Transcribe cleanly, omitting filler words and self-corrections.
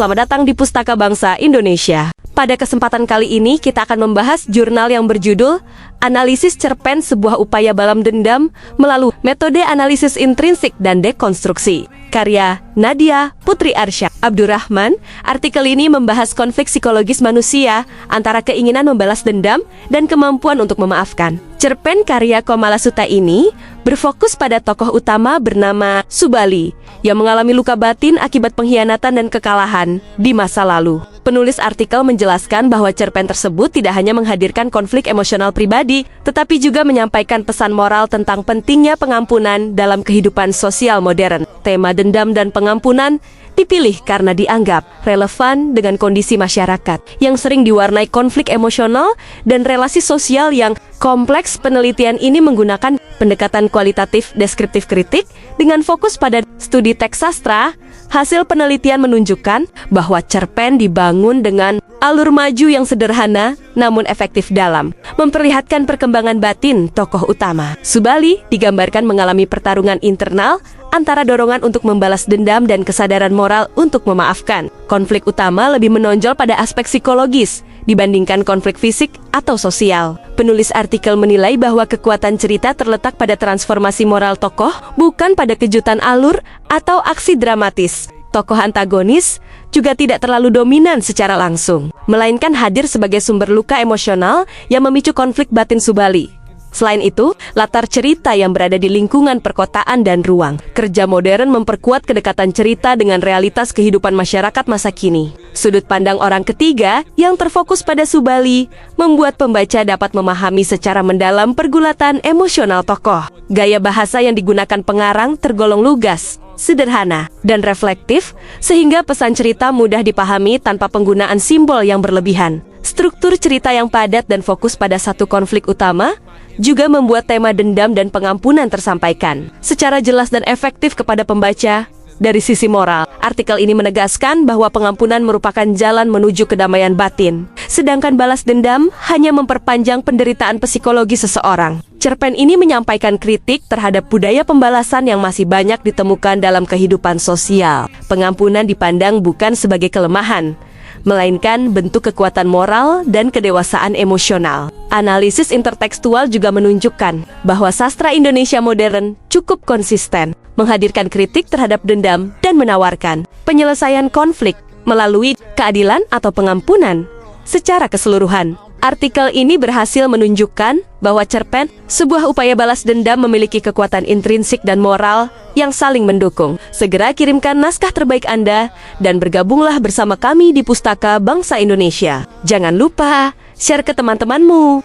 selamat datang di Pustaka Bangsa Indonesia. Pada kesempatan kali ini kita akan membahas jurnal yang berjudul Analisis Cerpen Sebuah Upaya Balas Dendam Melalui Metode Analisis Intrinsik dan Dekonstruksi, karya Nadia Putri Arsyad Abdurrahman. Artikel ini membahas konflik psikologis manusia antara keinginan membalas dendam dan kemampuan untuk memaafkan. Cerpen karya Komalasuta ini berfokus pada tokoh utama bernama Subali yang mengalami luka batin akibat pengkhianatan dan kekalahan di masa lalu. Penulis artikel menjelaskan bahwa cerpen tersebut tidak hanya menghadirkan konflik emosional pribadi, tetapi juga menyampaikan pesan moral tentang pentingnya pengampunan dalam kehidupan sosial modern. Tema dendam dan pengampunan dipilih karena dianggap relevan dengan kondisi masyarakat yang sering diwarnai konflik emosional dan relasi sosial yang kompleks. Penelitian ini menggunakan pendekatan kualitatif deskriptif kritik dengan fokus pada studi teks sastra. Hasil penelitian menunjukkan bahwa cerpen dibangun dengan alur maju yang sederhana namun efektif dalam memperlihatkan perkembangan batin tokoh utama. Subali digambarkan mengalami pertarungan internal antara dorongan untuk membalas dendam dan kesadaran moral untuk memaafkan. Konflik utama lebih menonjol pada aspek psikologis dibandingkan konflik fisik atau sosial. Penulis artikel menilai bahwa kekuatan cerita terletak pada transformasi moral tokoh, bukan pada kejutan alur atau aksi dramatis. Tokoh antagonis juga tidak terlalu dominan secara langsung, melainkan hadir sebagai sumber luka emosional yang memicu konflik batin Subali. Selain itu, latar cerita yang berada di lingkungan perkotaan dan ruang kerja modern memperkuat kedekatan cerita dengan realitas kehidupan masyarakat masa kini. Sudut pandang orang ketiga yang terfokus pada Subali membuat pembaca dapat memahami secara mendalam pergulatan emosional tokoh. Gaya bahasa yang digunakan pengarang tergolong lugas, sederhana, dan reflektif, sehingga pesan cerita mudah dipahami tanpa penggunaan simbol yang berlebihan. Struktur cerita yang padat dan fokus pada satu konflik utama juga membuat tema dendam dan pengampunan tersampaikan secara jelas dan efektif kepada pembaca. Dari sisi moral, artikel ini menegaskan bahwa pengampunan merupakan jalan menuju kedamaian batin, sedangkan balas dendam hanya memperpanjang penderitaan psikologi seseorang. Cerpen ini menyampaikan kritik terhadap budaya pembalasan yang masih banyak ditemukan dalam kehidupan sosial. Pengampunan dipandang bukan sebagai kelemahan, melainkan bentuk kekuatan moral dan kedewasaan emosional. Analisis intertekstual juga menunjukkan bahwa sastra Indonesia modern cukup konsisten menghadirkan kritik terhadap dendam dan menawarkan penyelesaian konflik melalui keadilan atau pengampunan secara keseluruhan. Artikel ini berhasil menunjukkan bahwa cerpen sebuah upaya balas dendam memiliki kekuatan intrinsik dan moral yang saling mendukung. Segera kirimkan naskah terbaik Anda dan bergabunglah bersama kami di Pustaka Bangsa Indonesia. Jangan lupa share ke teman-temanmu.